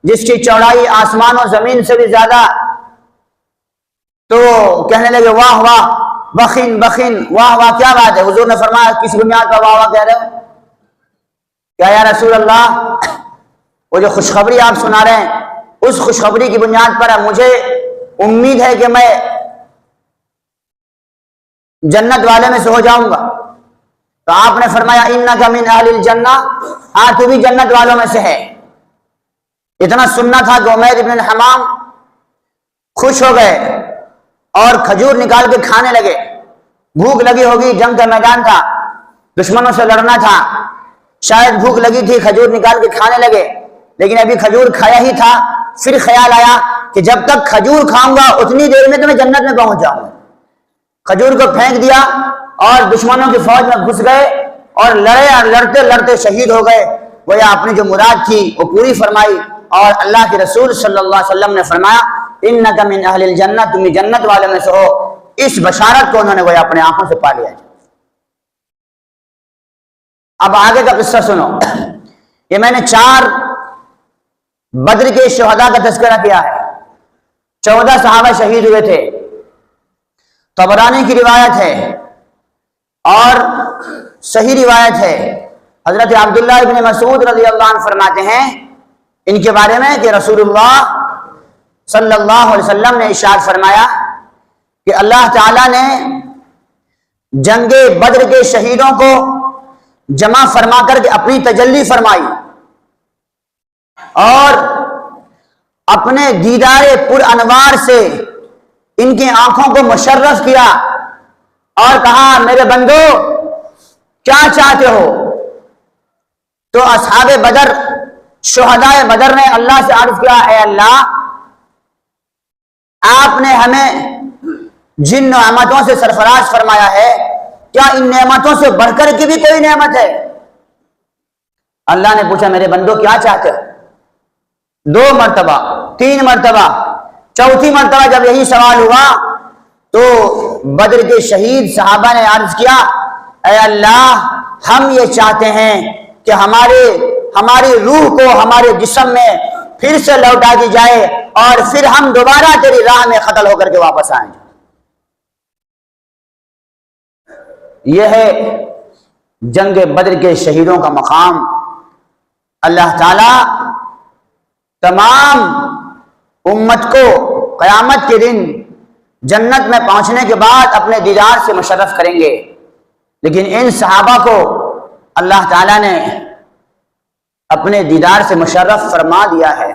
جس کی چوڑائی آسمان و زمین سے بھی زیادہ، تو کہنے لگے واہ واہ بخن بخن، واہ واہ کیا بات ہے؟ حضور نے فرمایا کس بنیاد پر واہ واہ کہہ رہے ہو؟ کیا یا رسول اللہ وہ جو خوشخبری آپ سنا رہے ہیں اس خوشخبری کی بنیاد پر مجھے امید ہے کہ میں جنت والے میں سے ہو جاؤں گا۔ تو آپ نے فرمایا انک من اہل الجنہ، ہاں تو بھی جنت والوں میں سے ہے۔ اتنا سننا تھا کہ عمیر ابن الحمام خوش ہو گئے اور کھجور نکال کے کھانے لگے۔ بھوک لگی ہوگی، جنگ کا میدان تھا، دشمنوں سے لڑنا تھا، شاید بھوک لگی تھی، کھجور نکال کے کھانے لگے، لیکن ابھی کھجور کھایا ہی تھا، پھر خیال آیا کہ جب تک کھجور کھاؤں گا اتنی دیر میں تو میں جنت میں پہنچ جاؤں گا۔ کھجور کو پھینک دیا اور دشمنوں کی فوج میں گھس گئے اور لڑے اور لڑتے لڑتے شہید ہو گئے۔ گویا آپ نے جو مراد تھی وہ پوری فرمائی، اور اللہ کے رسول صلی اللہ علیہ وسلم نے فرمایا انک من اہل الجنہ، تم جنت والے میں سے ہو۔ اس بشارت کو انہوں نے گویا اپنے آنکھوں سے پا لیا۔ اب آگے کا قصہ سنو۔ یہ میں نے 4 بدر کے شہداء کا تذکرہ کیا ہے۔ 14 صحابہ شہید ہوئے تھے، طبرانی کی روایت ہے اور صحیح روایت ہے۔ حضرت عبداللہ ابن مسعود رضی اللہ عنہ فرماتے ہیں ان کے بارے میں کہ رسول اللہ صلی اللہ علیہ وسلم نے ارشاد فرمایا کہ اللہ تعالیٰ نے جنگ بدر کے شہیدوں کو جمع فرما کر کے اپنی تجلی فرمائی اور اپنے دیدار پر انوار سے ان کی آنکھوں کو مشرف کیا اور کہا میرے بندو کیا چاہتے ہو؟ تو اصحاب بدر، شہداء بدر نے اللہ سے عرض کیا اے اللہ، آپ نے ہمیں جن نعمتوں سے سرفراز فرمایا ہے کیا ان نعمتوں سے بڑھ کر کی بھی کوئی نعمت ہے؟ اللہ نے پوچھا میرے بندو کیا چاہتے ہو؟ 2 مرتبہ، 3 مرتبہ، 4تھی مرتبہ جب یہی سوال ہوا تو بدر کے شہید صحابہ نے عرض کیا اے اللہ، ہم یہ چاہتے ہیں کہ ہماری روح کو ہمارے جسم میں پھر سے لوٹا دی جائے اور پھر ہم دوبارہ تیری راہ میں قتل ہو کر کے واپس آئیں۔ یہ ہے جنگ بدر کے شہیدوں کا مقام۔ اللہ تعالی تمام امت کو قیامت کے دن جنت میں پہنچنے کے بعد اپنے دیدار سے مشرف کریں گے، لیکن ان صحابہ کو اللہ تعالیٰ نے اپنے دیدار سے مشرف فرما دیا ہے۔